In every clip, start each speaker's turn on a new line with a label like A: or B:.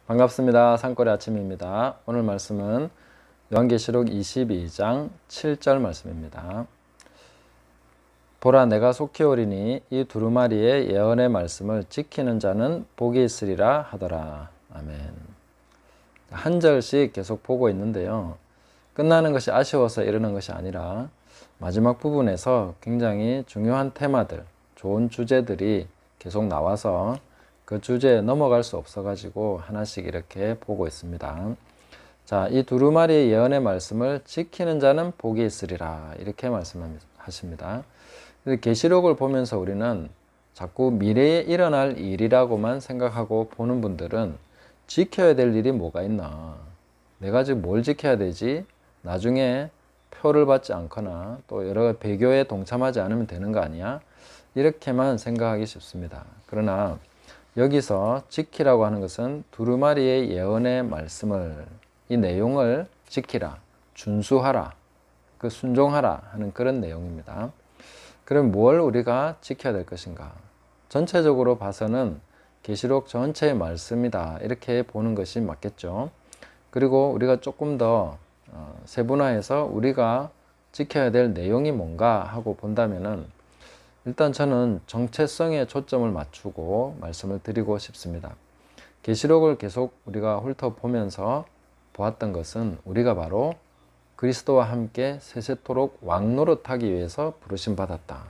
A: 반갑습니다. 산골의 아침입니다. 오늘 말씀은 요한계시록 22장 7절 말씀입니다. 보라, 내가 속히 오리니 이 두루마리의 예언의 말씀을 지키는 자는 복이 있으리라 하더라. 아멘. 한 절씩 계속 보고 있는데요. 끝나는 것이 아쉬워서 이러는 것이 아니라 마지막 부분에서 굉장히 중요한 테마들, 좋은 주제들이 계속 나와서 그 주제에 넘어갈 수 없어가지고 하나씩 이렇게 보고 있습니다. 자, 이 두루마리의 예언의 말씀을 지키는 자는 복이 있으리라 이렇게 말씀하십니다. 계시록을 보면서 우리는 자꾸 미래에 일어날 일이라고만 생각하고 보는 분들은 지켜야 될 일이 뭐가 있나, 내가 지금 뭘 지켜야 되지, 나중에 표를 받지 않거나 또 여러 배교에 동참하지 않으면 되는 거 아니야, 이렇게만 생각하기 쉽습니다. 그러나 여기서 지키라고 하는 것은 두루마리의 예언의 말씀을, 이 내용을 지키라, 준수하라, 순종하라 하는 그런 내용입니다. 그럼 뭘 우리가 지켜야 될 것인가? 전체적으로 봐서는 계시록 전체의 말씀이다 이렇게 보는 것이 맞겠죠. 그리고 우리가 조금 더 세분화해서 우리가 지켜야 될 내용이 뭔가 하고 본다면은 일단 저는 정체성에 초점을 맞추고 말씀을 드리고 싶습니다. 계시록을 계속 우리가 훑어보면서 보았던 것은 우리가 바로 그리스도와 함께 세세토록 왕노릇하기 위해서 부르심 받았다.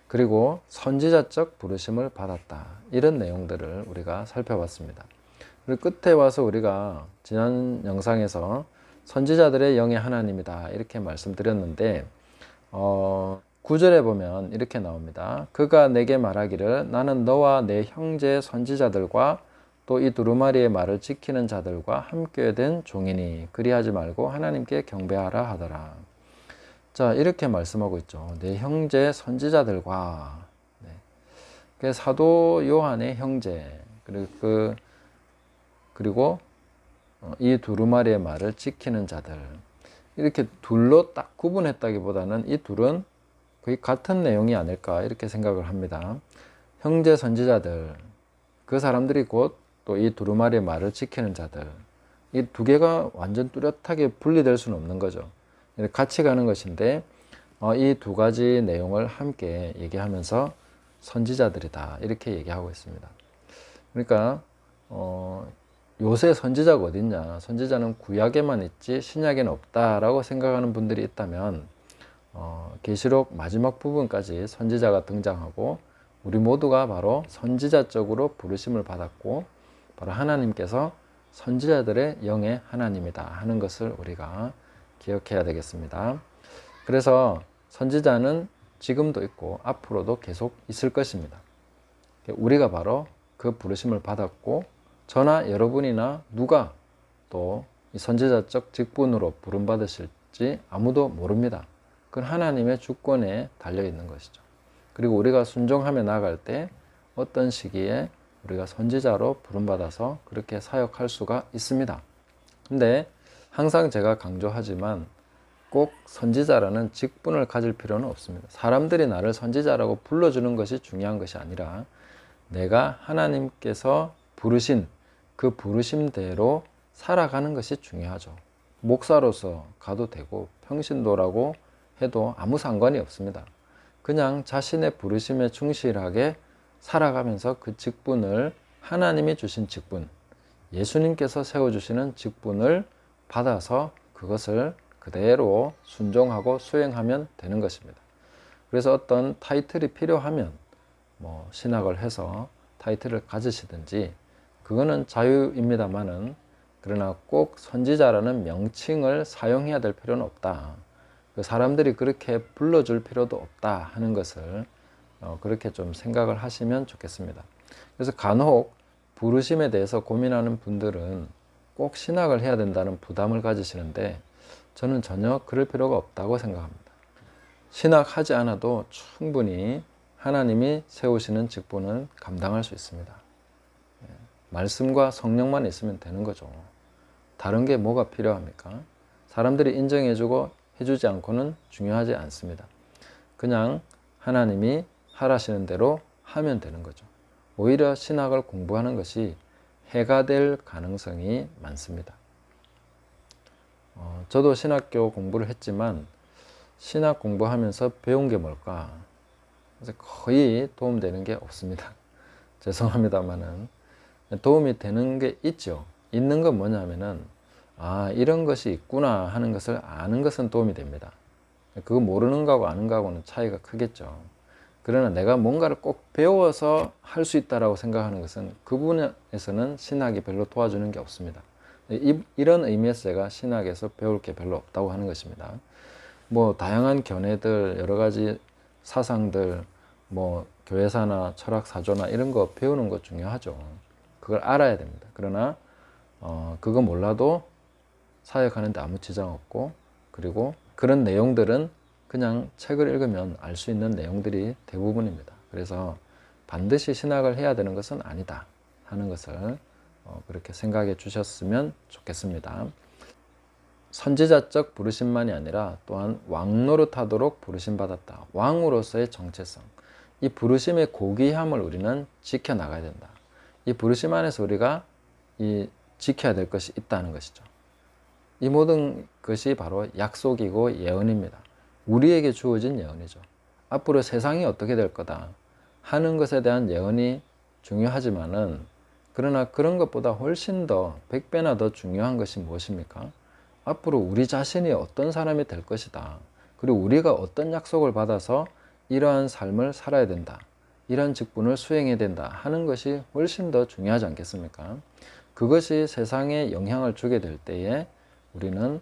A: 그리고 선지자적 부르심을 받았다. 이런 내용들을 우리가 살펴봤습니다. 그리고 끝에 와서 우리가 지난 영상에서 선지자들의 영의 하나님이다 이렇게 말씀드렸는데 9절에 보면 이렇게 나옵니다. 그가 내게 말하기를 나는 너와 내 형제 선지자들과 또 이 두루마리의 말을 지키는 자들과 함께 된 종이니 그리하지 말고 하나님께 경배하라 하더라. 자, 이렇게 말씀하고 있죠. 내 형제 선지자들과, 네. 사도 요한의 형제, 그리고 이 두루마리의 말을 지키는 자들, 이렇게 둘로 딱 구분했다기보다는 이 둘은 거의 같은 내용이 아닐까 이렇게 생각을 합니다. 형제 선지자들, 그 사람들이 곧 또 이 두루마리의 말을 지키는 자들, 이 두 개가 완전 뚜렷하게 분리될 수는 없는 거죠. 같이 가는 것인데 이 두 가지 내용을 함께 얘기하면서 선지자들이다 이렇게 얘기하고 있습니다. 그러니까 요새 선지자가 어딨냐, 선지자는 구약에만 있지 신약에는 없다라고 생각하는 분들이 있다면 계시록 마지막 부분까지 선지자가 등장하고 우리 모두가 바로 선지자적으로 부르심을 받았고 바로 하나님께서 선지자들의 영의 하나님이다 하는 것을 우리가 기억해야 되겠습니다. 그래서 선지자는 지금도 있고 앞으로도 계속 있을 것입니다. 우리가 바로 그 부르심을 받았고 저나 여러분이나 누가 또 이 선지자적 직분으로 부름받으실지 아무도 모릅니다. 그건 하나님의 주권에 달려있는 것이죠. 그리고 우리가 순종하며 나아갈 때 어떤 시기에 우리가 선지자로 부름받아서 그렇게 사역할 수가 있습니다. 근데 항상 제가 강조하지만 꼭 선지자라는 직분을 가질 필요는 없습니다. 사람들이 나를 선지자라고 불러주는 것이 중요한 것이 아니라 내가 하나님께서 부르신 그 부르심대로 살아가는 것이 중요하죠. 목사로서 가도 되고 평신도라고 해도 아무 상관이 없습니다. 그냥 자신의 부르심에 충실하게 살아가면서 그 직분을, 하나님이 주신 직분, 예수님께서 세워주시는 직분을 받아서 그것을 그대로 순종하고 수행하면 되는 것입니다. 그래서 어떤 타이틀이 필요하면 신학을 해서 타이틀을 가지시든지 그거는 자유입니다만은, 그러나 꼭 선지자라는 명칭을 사용해야 될 필요는 없다. 사람들이 그렇게 불러줄 필요도 없다 하는 것을 그렇게 좀 생각을 하시면 좋겠습니다. 그래서 간혹 부르심에 대해서 고민하는 분들은 꼭 신학을 해야 된다는 부담을 가지시는데 저는 전혀 그럴 필요가 없다고 생각합니다. 신학하지 않아도 충분히 하나님이 세우시는 직분은 감당할 수 있습니다. 말씀과 성령만 있으면 되는 거죠. 다른 게 뭐가 필요합니까? 사람들이 인정해주고 해주지 않고는 중요하지 않습니다. 그냥 하나님이 하라시는 대로 하면 되는 거죠. 오히려 신학을 공부하는 것이 해가 될 가능성이 많습니다. 저도 신학교 공부를 했지만 신학 공부하면서 배운 게 뭘까? 그래서 거의 도움되는 게 없습니다. 죄송합니다만은 도움이 되는 게 있죠. 있는 건 뭐냐면은 이런 것이 있구나 하는 것을 아는 것은 도움이 됩니다. 그거 모르는 거하고 아는 거하고는 차이가 크겠죠. 그러나 내가 뭔가를 꼭 배워서 할 수 있다라고 생각하는 것은 그 부분에서는 신학이 별로 도와주는 게 없습니다. 이런 의미에서 제가 신학에서 배울 게 별로 없다고 하는 것입니다. 뭐 다양한 견해들, 여러 가지 사상들, 뭐 교회사나 철학사조나 이런 거 배우는 거 중요하죠. 그걸 알아야 됩니다. 그러나 그거 몰라도 사역하는데 아무 지장 없고, 그리고 그런 내용들은 그냥 책을 읽으면 알 수 있는 내용들이 대부분입니다. 그래서 반드시 신학을 해야 되는 것은 아니다 하는 것을 그렇게 생각해 주셨으면 좋겠습니다. 선지자적 부르심만이 아니라 또한 왕노릇하도록 부르심받았다. 왕으로서의 정체성, 이 부르심의 고귀함을 우리는 지켜나가야 된다. 이 부르심 안에서 우리가 지켜야 될 것이 있다는 것이죠. 이 모든 것이 바로 약속이고 예언입니다. 우리에게 주어진 예언이죠. 앞으로 세상이 어떻게 될 거다 하는 것에 대한 예언이 중요하지만은, 그러나 그런 것보다 훨씬 더 100배나 더 중요한 것이 무엇입니까? 앞으로 우리 자신이 어떤 사람이 될 것이다. 그리고 우리가 어떤 약속을 받아서 이러한 삶을 살아야 된다. 이러한 직분을 수행해야 된다 하는 것이 훨씬 더 중요하지 않겠습니까? 그것이 세상에 영향을 주게 될 때에 우리는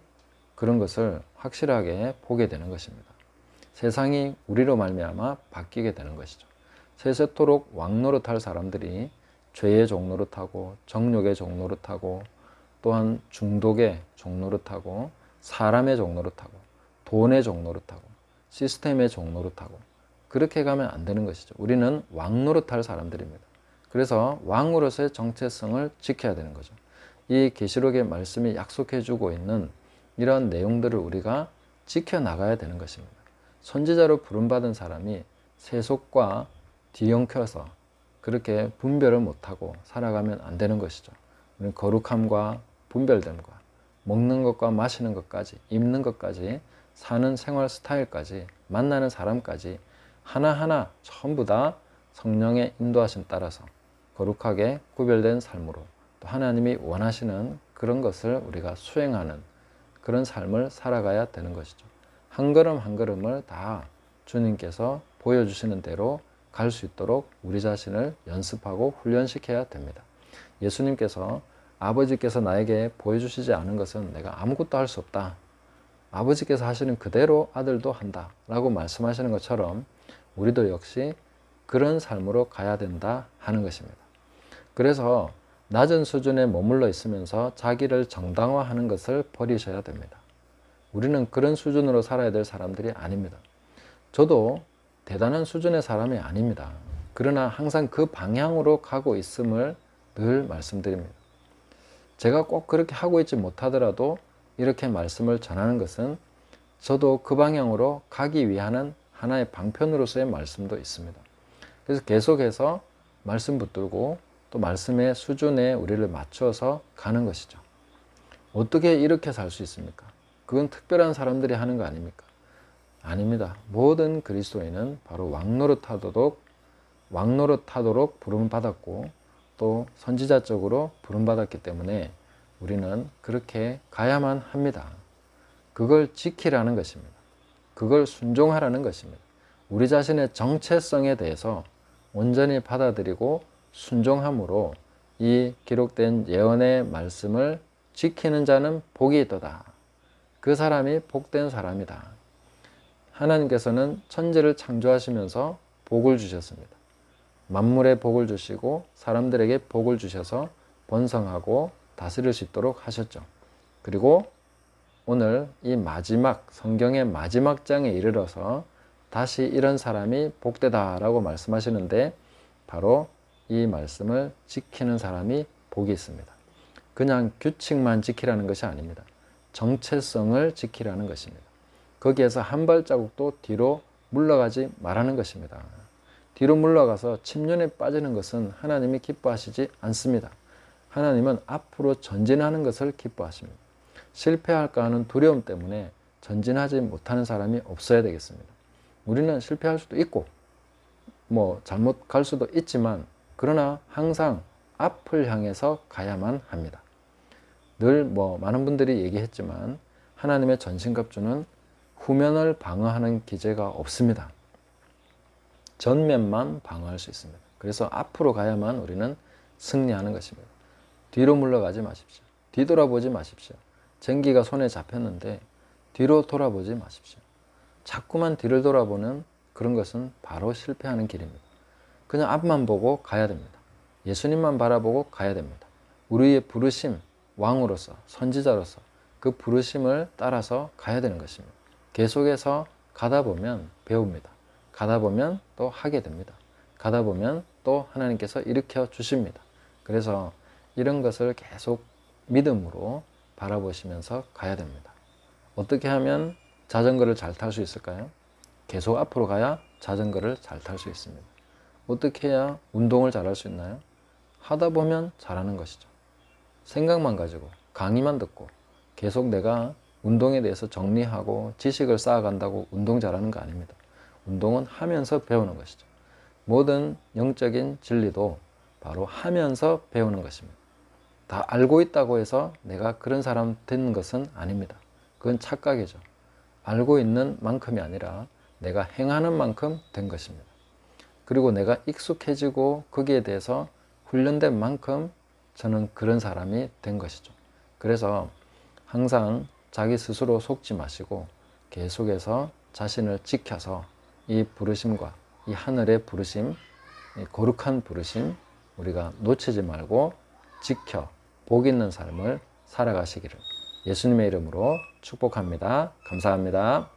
A: 그런 것을 확실하게 보게 되는 것입니다. 세상이 우리로 말미암아 바뀌게 되는 것이죠. 세세토록 왕노릇할 사람들이 죄의 종노릇하고 정욕의 종노릇하고 또한 중독의 종노릇하고 사람의 종노릇하고 돈의 종노릇하고 시스템의 종노릇하고 그렇게 가면 안 되는 것이죠. 우리는 왕노릇할 사람들입니다. 그래서 왕으로서의 정체성을 지켜야 되는 거죠. 이 계시록의 말씀이 약속해 주고 있는 이런 내용들을 우리가 지켜나가야 되는 것입니다. 선지자로 부름받은 사람이 세속과 뒤엉켜서 그렇게 분별을 못하고 살아가면 안 되는 것이죠. 우리는 거룩함과 분별됨과 먹는 것과 마시는 것까지, 입는 것까지, 사는 생활 스타일까지, 만나는 사람까지 하나하나 전부 다 성령의 인도하심 따라서 거룩하게 구별된 삶으로 또 하나님이 원하시는 그런 것을 우리가 수행하는 그런 삶을 살아가야 되는 것이죠. 한 걸음 한 걸음을 다 주님께서 보여주시는 대로 갈 수 있도록 우리 자신을 연습하고 훈련시켜야 됩니다. 예수님께서 아버지께서 나에게 보여주시지 않은 것은 내가 아무것도 할 수 없다. 아버지께서 하시는 그대로 아들도 한다 라고 말씀하시는 것처럼 우리도 역시 그런 삶으로 가야 된다 하는 것입니다. 그래서 낮은 수준에 머물러 있으면서 자기를 정당화하는 것을 버리셔야 됩니다. 우리는 그런 수준으로 살아야 될 사람들이 아닙니다. 저도 대단한 수준의 사람이 아닙니다. 그러나 항상 그 방향으로 가고 있음을 늘 말씀드립니다. 제가 꼭 그렇게 하고 있지 못하더라도 이렇게 말씀을 전하는 것은 저도 그 방향으로 가기 위한 하나의 방편으로서의 말씀도 있습니다. 그래서 계속해서 말씀 붙들고 또 말씀의 수준에 우리를 맞춰서 가는 것이죠. 어떻게 이렇게 살 수 있습니까? 그건 특별한 사람들이 하는 거 아닙니까? 아닙니다. 모든 그리스도인은 바로 왕노릇하도록 부름받았고 또 선지자적으로 부름받았기 때문에 우리는 그렇게 가야만 합니다. 그걸 지키라는 것입니다. 그걸 순종하라는 것입니다. 우리 자신의 정체성에 대해서 온전히 받아들이고 순종함으로 이 기록된 예언의 말씀을 지키는 자는 복이 있도다. 그 사람이 복된 사람이다. 하나님께서는 천지를 창조하시면서 복을 주셨습니다. 만물에 복을 주시고 사람들에게 복을 주셔서 번성하고 다스릴 수 있도록 하셨죠. 그리고 오늘 이 마지막 성경의 마지막 장에 이르러서 다시 이런 사람이 복되다라고 말씀하시는데 바로 이 말씀을 지키는 사람이 복이 있습니다. 그냥 규칙만 지키라는 것이 아닙니다. 정체성을 지키라는 것입니다. 거기에서 한 발자국도 뒤로 물러가지 말라는 것입니다. 뒤로 물러가서 침륜에 빠지는 것은 하나님이 기뻐하시지 않습니다. 하나님은 앞으로 전진하는 것을 기뻐하십니다. 실패할까 하는 두려움 때문에 전진하지 못하는 사람이 없어야 되겠습니다. 우리는 실패할 수도 있고 잘못 갈 수도 있지만 그러나 항상 앞을 향해서 가야만 합니다. 늘 많은 분들이 얘기했지만 하나님의 전신갑주는 후면을 방어하는 기제가 없습니다. 전면만 방어할 수 있습니다. 그래서 앞으로 가야만 우리는 승리하는 것입니다. 뒤로 물러가지 마십시오. 뒤돌아보지 마십시오. 쟁기가 손에 잡혔는데 뒤로 돌아보지 마십시오. 자꾸만 뒤를 돌아보는 그런 것은 바로 실패하는 길입니다. 그냥 앞만 보고 가야 됩니다. 예수님만 바라보고 가야 됩니다. 우리의 부르심, 왕으로서, 선지자로서 그 부르심을 따라서 가야 되는 것입니다. 계속해서 가다 보면 배웁니다. 가다 보면 또 하게 됩니다. 가다 보면 또 하나님께서 일으켜 주십니다. 그래서 이런 것을 계속 믿음으로 바라보시면서 가야 됩니다. 어떻게 하면 자전거를 잘 탈 수 있을까요? 계속 앞으로 가야 자전거를 잘 탈 수 있습니다. 어떻게 해야 운동을 잘할 수 있나요? 하다 보면 잘하는 것이죠. 생각만 가지고 강의만 듣고 계속 내가 운동에 대해서 정리하고 지식을 쌓아간다고 운동 잘하는 거 아닙니다. 운동은 하면서 배우는 것이죠. 모든 영적인 진리도 바로 하면서 배우는 것입니다. 다 알고 있다고 해서 내가 그런 사람 되는 것은 아닙니다. 그건 착각이죠. 알고 있는 만큼이 아니라 내가 행하는 만큼 된 것입니다. 그리고 내가 익숙해지고 거기에 대해서 훈련된 만큼 저는 그런 사람이 된 것이죠. 그래서 항상 자기 스스로 속지 마시고 계속해서 자신을 지켜서 이 부르심과 이 하늘의 부르심, 이 거룩한 부르심 우리가 놓치지 말고 지켜 복 있는 삶을 살아가시기를 예수님의 이름으로 축복합니다. 감사합니다.